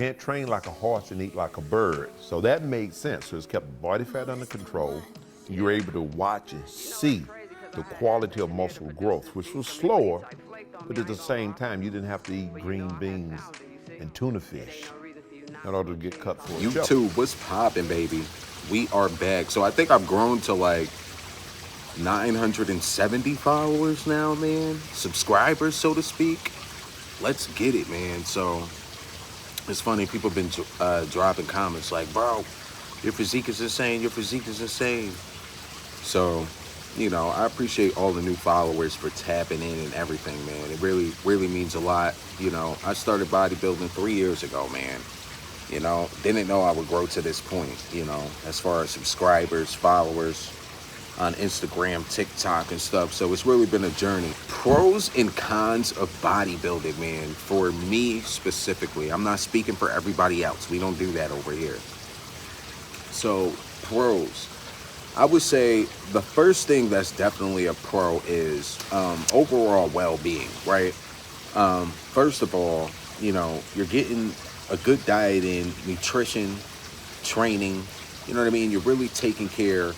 Can't train like a horse and eat like a bird. So that made sense. So it's kept body fat under control. You were able to watch and see the quality of muscle growth, which was slower, but at the same time, you didn't have to eat green beans and tuna fish in order to get cut for a show. YouTube, what's poppin', baby? We are back. So I think I've grown to like 970 followers now, man. Subscribers, so to speak. Let's get it, man. So it's funny, people have been dropping comments like, bro, your physique is insane, your physique is insane. So, I appreciate all the new followers for tapping in and everything, man. It really, really means a lot. I started bodybuilding 3 years ago, man. Didn't know I would grow to this point, as far as subscribers, followers on Instagram, TikTok, and stuff. So it's really been a journey. Pros and cons of bodybuilding, man. For me specifically, I'm not speaking for everybody else. We don't do that over here. So pros, I would say the first thing that's definitely a pro is overall well-being, right? First of all, you're getting a good diet in, nutrition, training, you know what I mean? You're really taking care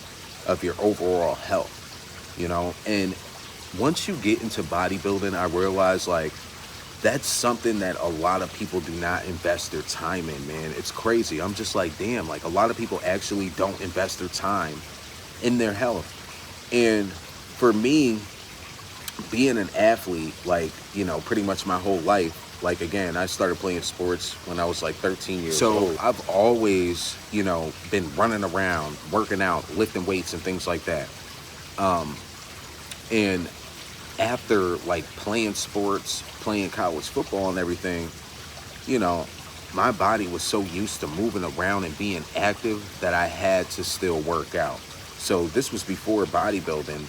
of your overall health, and once you get into bodybuilding, I realize like that's something that a lot of people do not invest their time in, man. It's crazy. I'm just like, damn, like a lot of people actually don't invest their time in their health. And for me, being an athlete, like, pretty much my whole life, like, again, I started playing sports when I was like 13 years old. So I've always, been running around, working out, lifting weights and things like that. And after like playing sports, playing college football and everything, my body was so used to moving around and being active that I had to still work out. So this was before bodybuilding.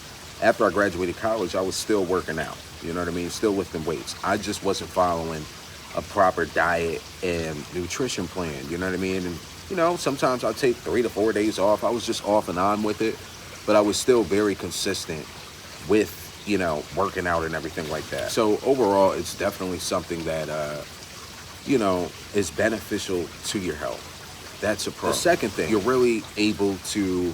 After I graduated college, I was still working out. You know what I mean? Still lifting weights. I just wasn't following a proper diet and nutrition plan. You know what I mean? And, sometimes I'd take 3 to 4 days off. I was just off and on with it. But I was still very consistent with, working out and everything like that. So overall, it's definitely something that, is beneficial to your health. That's a pro. The second thing, you're really able to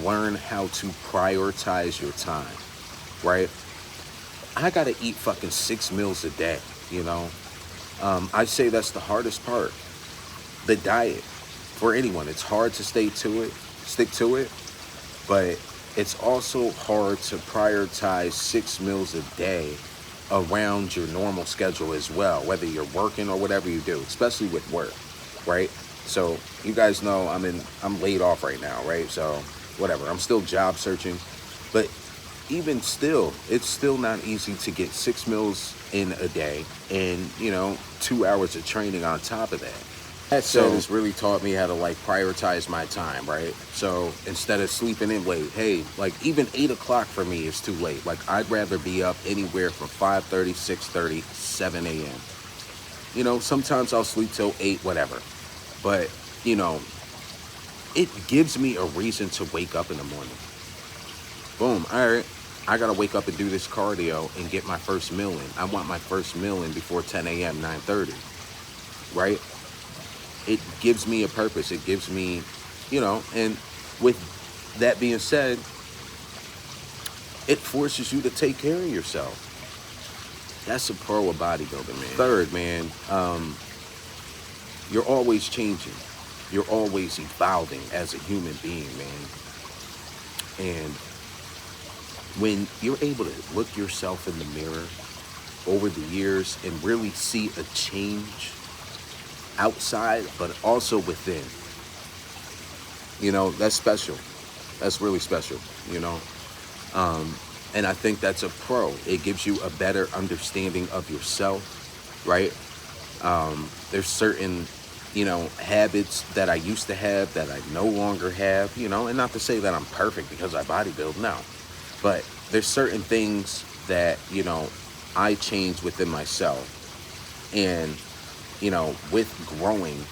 learn how to prioritize your time, right? I gotta eat fucking 6 meals a day, I say that's the hardest part. The diet, for anyone, it's hard to stick to it, but it's also hard to prioritize 6 meals a day around your normal schedule as well, whether you're working or whatever you do, especially with work, right? So you guys know I'm laid off right now, right? So whatever, I'm still job searching, but even still, it's still not easy to get 6 meals in a day and, 2 hours of training on top of that. That said, it's really taught me how to like prioritize my time, right? So instead of sleeping in late, hey, like even 8 o'clock for me is too late. Like I'd rather be up anywhere from 5:30, 6:30, 7 a.m. Sometimes I'll sleep till 8, whatever. But, it gives me a reason to wake up in the morning. Boom, all right. I gotta wake up and do this cardio and get my first meal in. I want my first meal in before 10 a.m., 9:30, right? It gives me a purpose. It gives me, and with that being said, it forces you to take care of yourself. That's a pro of bodybuilding, man. Third, man, you're always changing. You're always evolving as a human being, man. And when you're able to look yourself in the mirror over the years and really see a change outside, but also within, that's special. That's really special, and I think that's a pro. It gives you a better understanding of yourself, right? There's certain, habits that I used to have that I no longer have, and not to say that I'm perfect because I bodybuild, no. But there's certain things that, I change within myself. And, with growing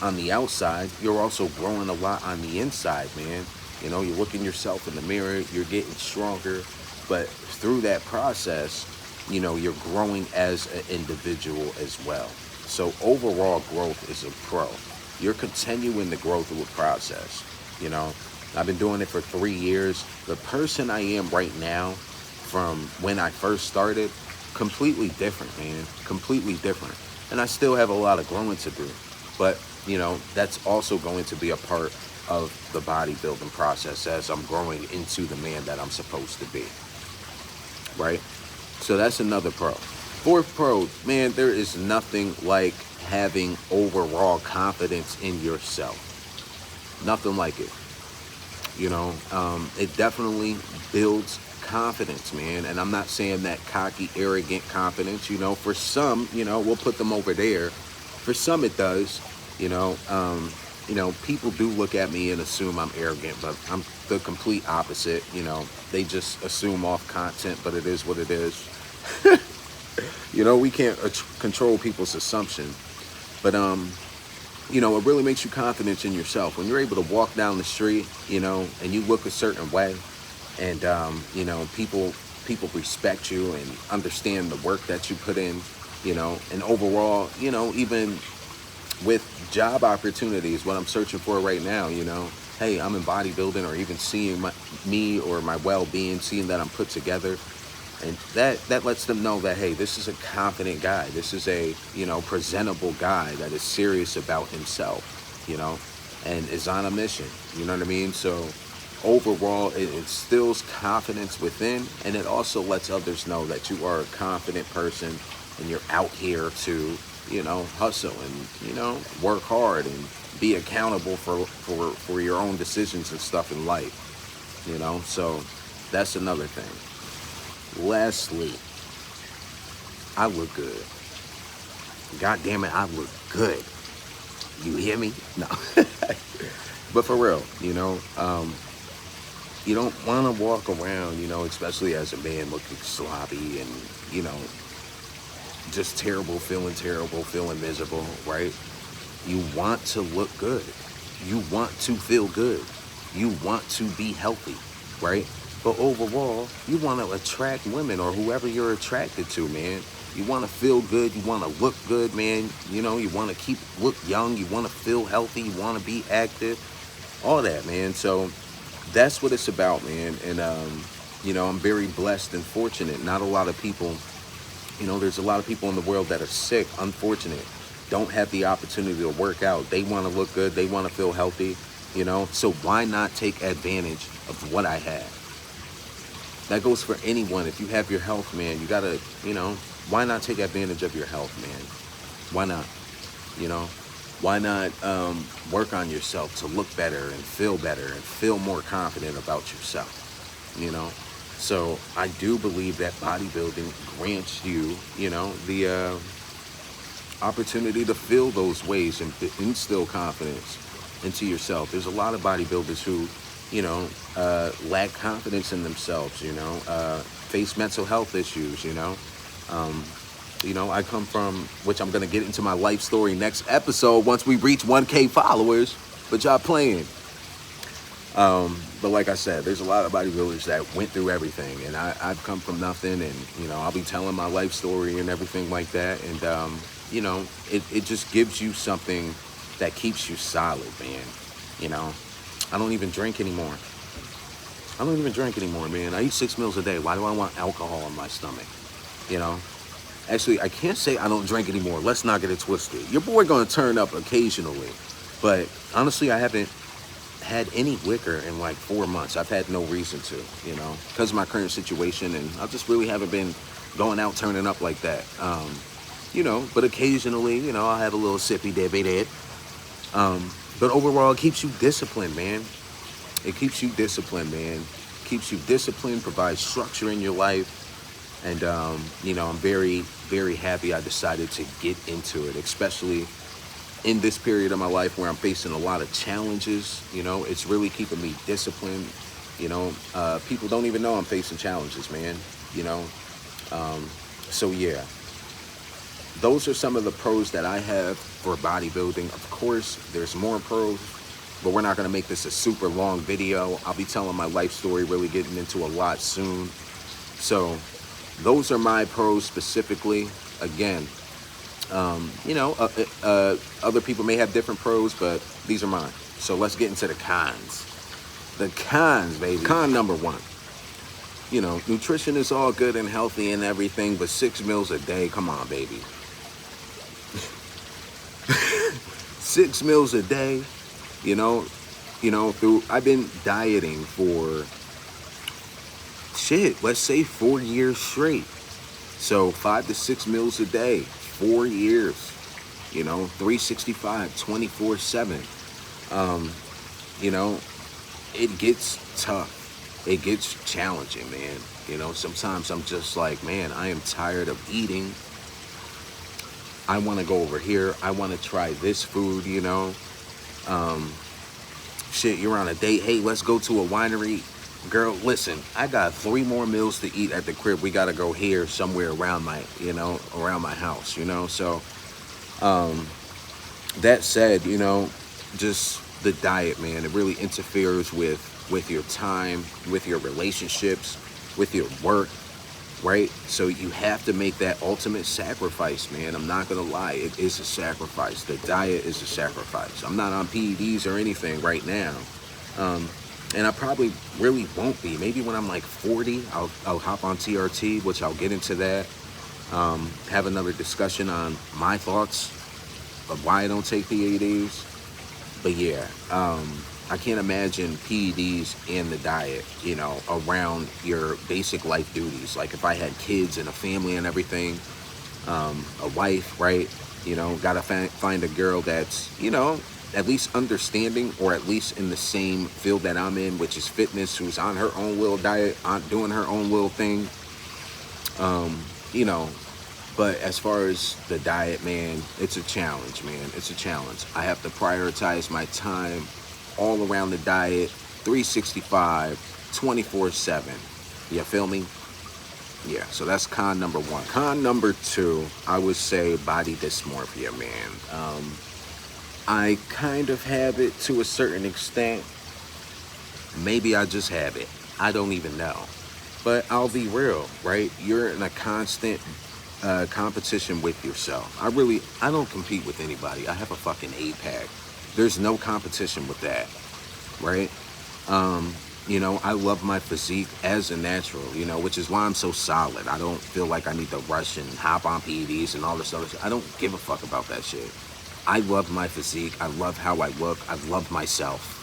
on the outside, you're also growing a lot on the inside, man. You're looking yourself in the mirror, you're getting stronger. But through that process, you're growing as an individual as well. So overall growth is a pro. You're continuing to grow through a process. You know, I've been doing it for 3 years. The person I am right now from when I first started, completely different, man. Completely different. And I still have a lot of growing to do. But, you know, that's also going to be a part of the bodybuilding process as I'm growing into the man that I'm supposed to be. Right? So that's another pro. Fourth pro, man, there is nothing like having overall confidence in yourself. Nothing like it. You know, it definitely builds confidence, man. And I'm not saying that cocky, arrogant confidence. You know, for some, you know, we'll put them over there. For some, it does. You know, people do look at me and assume I'm arrogant, but I'm the complete opposite. You know, they just assume off content, but it is what it is. You know, we can't control people's assumption, but you know, it really makes you confident in yourself when you're able to walk down the street, you know, and you look a certain way, and you know, people respect you and understand the work that you put in, you know, and overall, you know, even with job opportunities, what I'm searching for right now, you know, hey, I'm in bodybuilding, or even seeing me or my well-being, seeing that I'm put together. And that lets them know that, hey, this is a confident guy. This is a, you know, presentable guy that is serious about himself, you know, and is on a mission. You know what I mean? So overall, it instills confidence within, and it also lets others know that you are a confident person and you're out here to, you know, hustle and, you know, work hard and be accountable for your own decisions and stuff in life, you know? So that's another thing. Lastly, I look good. God damn it, I look good. You hear me? No. But for real, you know, you don't want to walk around, you know, especially as a man, looking sloppy and, you know, just terrible, feeling miserable, right? You want to look good. You want to feel good. You want to be healthy, right? But overall, you want to attract women or whoever you're attracted to, man. You want to feel good. You want to look good, man. You know, you want to look young. You want to feel healthy. You want to be active. All that, man. So that's what it's about, man. And, you know, I'm very blessed and fortunate. Not a lot of people, you know, there's a lot of people in the world that are sick, unfortunate, don't have the opportunity to work out. They want to look good. They want to feel healthy, you know. So why not take advantage of what I have? That goes for anyone. If you have your health, man, you gotta, you know, why not take advantage of your health, man? Why not? You know, why not work on yourself to look better and feel more confident about yourself, you know? So I do believe that bodybuilding grants you, you know, the opportunity to feel those ways and instill confidence into yourself. There's a lot of bodybuilders who, you know, lack confidence in themselves, you know, face mental health issues, you know. I come from, which I'm going to get into my life story next episode once we reach 1K followers, but y'all playing. But like I said, there's a lot of bodybuilders that went through everything, and I've come from nothing, and, you know, I'll be telling my life story and everything like that, and, you know, it just gives you something that keeps you solid, man, you know. I don't even drink anymore. Man. I eat 6 meals a day. Why do I want alcohol in my stomach? You know? Actually, I can't say I don't drink anymore. Let's not get it twisted. Your boy gonna turn up occasionally. But honestly, I haven't had any liquor in like 4 months. I've had no reason to, you know, because of my current situation. And I just really haven't been going out turning up like that. You know, but occasionally, you know, I'll have a little sippy dippy dip. But overall, it keeps you disciplined, man. It keeps you disciplined, man. Keeps you disciplined, provides structure in your life. And, you know, I'm very, very happy I decided to get into it, especially in this period of my life where I'm facing a lot of challenges. You know, it's really keeping me disciplined. You know, people don't even know I'm facing challenges, man. You know, so yeah. Those are some of the pros that I have for bodybuilding. Of course, there's more pros, but we're not going to make this a super long video. I'll be telling my life story, really getting into a lot soon. So those are my pros specifically. Again, Other people may have different pros, but these are mine. So let's get into the cons. The cons, baby. Con number one. Nutrition is all good and healthy and everything, but 6 meals a day, come on, baby. 6 meals a day, I've been dieting for let's say 4 years straight. So 5 to 6 meals a day, 4 years, 365, 24/7. It gets tough. It gets challenging, man. Sometimes I'm just like, man, I am tired of eating. I want to go over here. I want to try this food, You're on a date. Hey, let's go to a winery. Girl, listen, I got 3 more meals to eat at the crib. We got to go here somewhere around my house, So, that said, just the diet, man, it really interferes with your time, with your relationships, with your work, right? So you have to make that ultimate sacrifice, man. I'm not gonna lie, it is a sacrifice. The diet is a sacrifice. I'm not on PEDs or anything right now, and I probably really won't be. Maybe when I'm like 40, I'll hop on TRT, which I'll get into that. Have another discussion on my thoughts of why I don't take PEDs. But yeah, I can't imagine PEDs and the diet, around your basic life duties. Like if I had kids and a family and everything, a wife, right? Gotta find a girl that's, at least understanding, or at least in the same field that I'm in, which is fitness, who's on her own little diet, on doing her own little thing. But as far as the diet, man, it's a challenge, man. It's a challenge. I have to prioritize my time all around the diet, 365, 24/7. You feel me? Yeah, so that's con number one. Con number two, I would say body dysmorphia, man. I kind of have it to a certain extent. Maybe I just have it. I don't even know. But I'll be real, right? You're in a constant competition with yourself. I don't compete with anybody. I have a fucking 8-pack. There's no competition with that, right? I love my physique as a natural, which is why I'm so solid. I don't feel like I need to rush and hop on PEDs and all this other shit. I don't give a fuck about that shit. I love my physique. I love how I look. I love myself,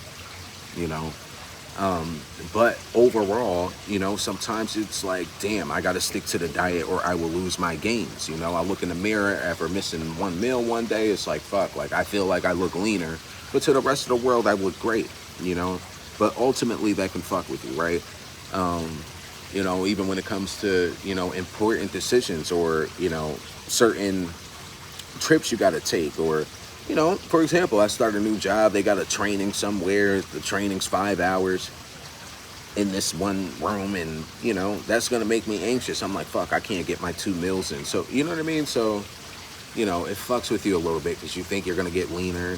But overall, sometimes it's like, damn, I got to stick to the diet or I will lose my gains. I look in the mirror after missing 1 meal one day. It's like, fuck, like I feel like I look leaner, but to the rest of the world, I look great, But ultimately that can fuck with you, right? Even when it comes to, important decisions or, certain trips you got to take, or for example, I start a new job, they got a training somewhere, the training's 5 hours in this one room, and that's gonna make me anxious. I'm like, fuck, I can't get my 2 meals in. So you know what I mean? So it fucks with you a little bit because you think you're gonna get leaner,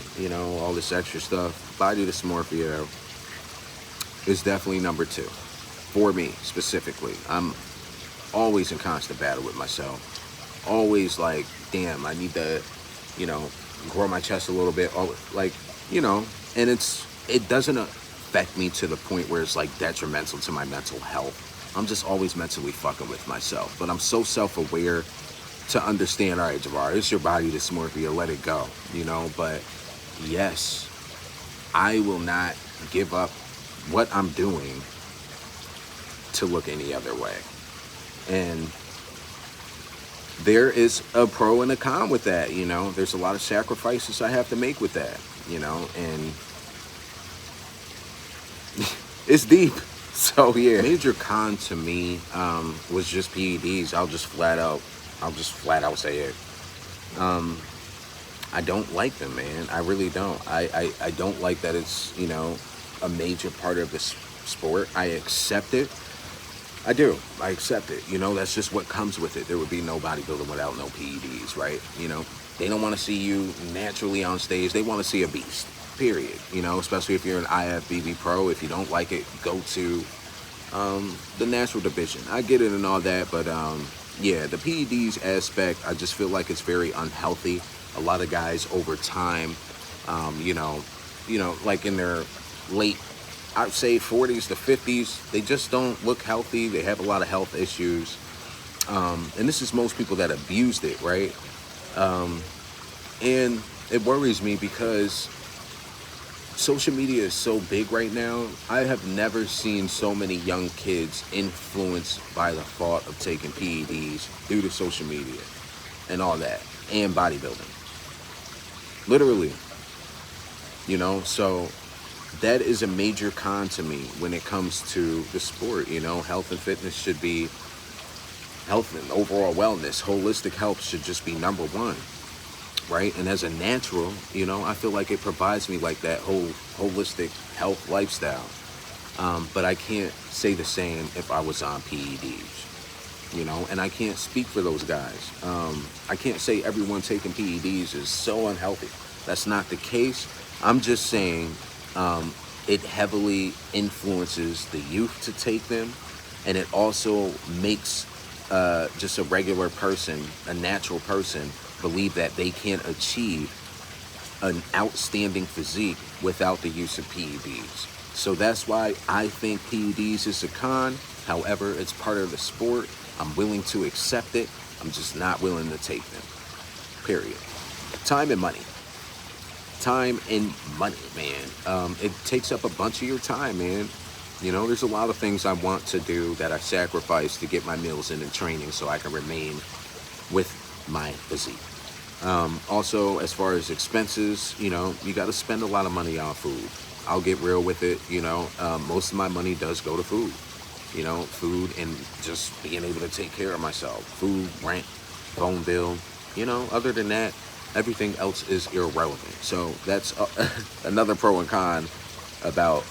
all this extra stuff. Body dysmorphia is definitely number 2 for me specifically. I'm always in constant battle with myself, always like, damn, I need to grow my chest a little bit, and it doesn't affect me to the point where it's like detrimental to my mental health. I'm just always mentally fucking with myself, but I'm so self-aware to understand, all right, Javar, it's your body dysmorphia, let it go, but yes, I will not give up what I'm doing to look any other way. And there is a pro and a con with that, There's a lot of sacrifices I have to make with that, and it's deep. So yeah, major con to me was just PEDs. I'll just flat out say it. I don't like them, man. I really don't. I don't like that it's, a major part of the sport. I accept it. I do. I accept it. That's just what comes with it. There would be no bodybuilding without no PEDs, right? They don't want to see you naturally on stage. They want to see a beast, period. Especially if you're an IFBB pro. If you don't like it, go to the natural division. I get it and all that, but yeah, the PEDs aspect, I just feel like it's very unhealthy. A lot of guys over time, um, you know, like in their late, I'd say 40s to 50s, they just don't look healthy. They have a lot of health issues. And this is most people that abused it, right? And it worries me because social media is so big right now. I have never seen so many young kids influenced by the thought of taking PEDs due to social media and all that, and bodybuilding. Literally, so that is a major con to me when it comes to the sport. Health and fitness should be health and overall wellness. Holistic health should just be number one, right? And as a natural, I feel like it provides me like that whole holistic health lifestyle. But I can't say the same if I was on PEDs, and I can't speak for those guys. I can't say everyone taking PEDs is so unhealthy. That's not the case. I'm just saying it heavily influences the youth to take them, and it also makes just a regular person, a natural person, believe that they can't achieve an outstanding physique without the use of PEDs. So that's why I think PEDs is a con. However, it's part of the sport. I'm willing to accept it. I'm just not willing to take them. Period. Time and money. Time and money, man. It takes up a bunch of your time, man. There's a lot of things I want to do that I sacrifice to get my meals in and training so I can remain with my physique. Also, as far as expenses, you got to spend a lot of money on food. I'll get real with it. Most of my money does go to food. Food and just being able to take care of myself. Food, rent, phone bill. Other than that, everything else is irrelevant. So that's another pro and con about,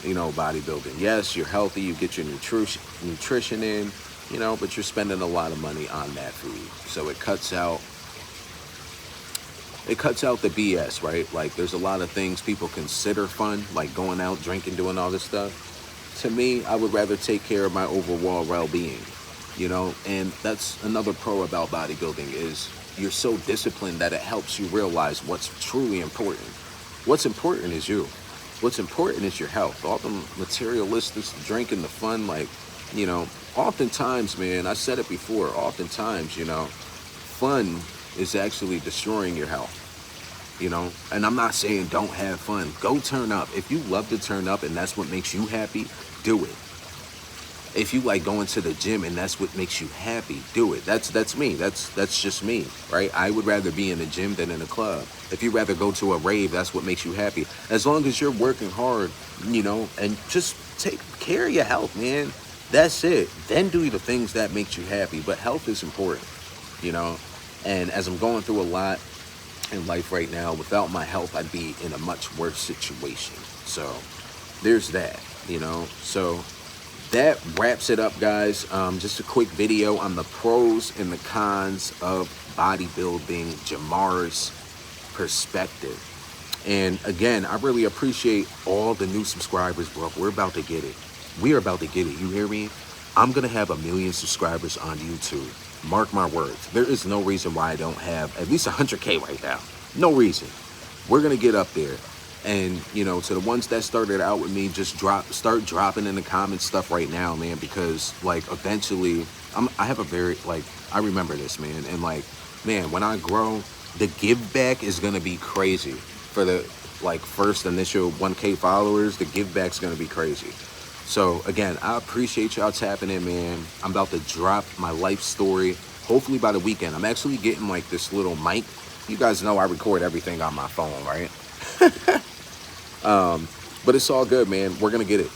bodybuilding. Yes, you're healthy. You get your nutrition in, but you're spending a lot of money on that food. So it cuts out the BS, right? Like, there's a lot of things people consider fun, like going out, drinking, doing all this stuff. To me, I would rather take care of my overall well-being, and that's another pro about bodybuilding is you're so disciplined that it helps you realize what's truly important. What's important is you. What's important is your health. All the materialistic drinking, the fun, oftentimes, man, I said it before, oftentimes, fun is actually destroying your health. And I'm not saying don't have fun. Go turn up. If you love to turn up and that's what makes you happy, do it. If you like going to the gym and that's what makes you happy, do it. That's me. That's just me, right? I would rather be in the gym than in a club. If you rather go to a rave, that's what makes you happy. As long as you're working hard, and just take care of your health, man. That's it. Then do the things that makes you happy. But health is important, And as I'm going through a lot in life right now, without my health, I'd be in a much worse situation. So there's that, So that wraps it up, guys. Just a quick video on the pros and the cons of bodybuilding, Jamar's perspective. And again, I really appreciate all the new subscribers, bro. We're about to get it. We are about to get it. You hear me? I'm going to have 1 million subscribers on YouTube. Mark my words. There is no reason why I don't have at least 100K right now. No reason. We're going to get up there. And, to the ones that started out with me, just start dropping in the comments stuff right now, man, because, eventually, I have a very, I remember this, man. And, man, when I grow, the give back is going to be crazy. For the, first initial 1K followers, the give back's going to be crazy. So, again, I appreciate y'all tapping in, man. I'm about to drop my life story, hopefully by the weekend. I'm actually getting, this little mic. You guys know I record everything on my phone, right? But it's all good, man. We're going to get it.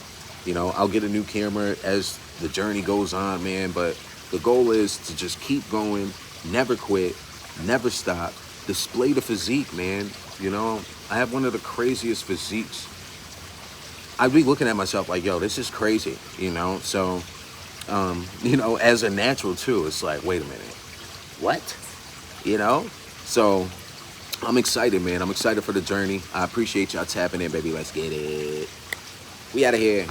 I'll get a new camera as the journey goes on, man. But the goal is to just keep going, never quit, never stop, display the physique, man. I have one of the craziest physiques. I'd be looking at myself like, yo, this is crazy, So, as a natural, too, it's like, wait a minute. What? So I'm excited, man. I'm excited for the journey. I appreciate y'all tapping in, baby. Let's get it. We out of here.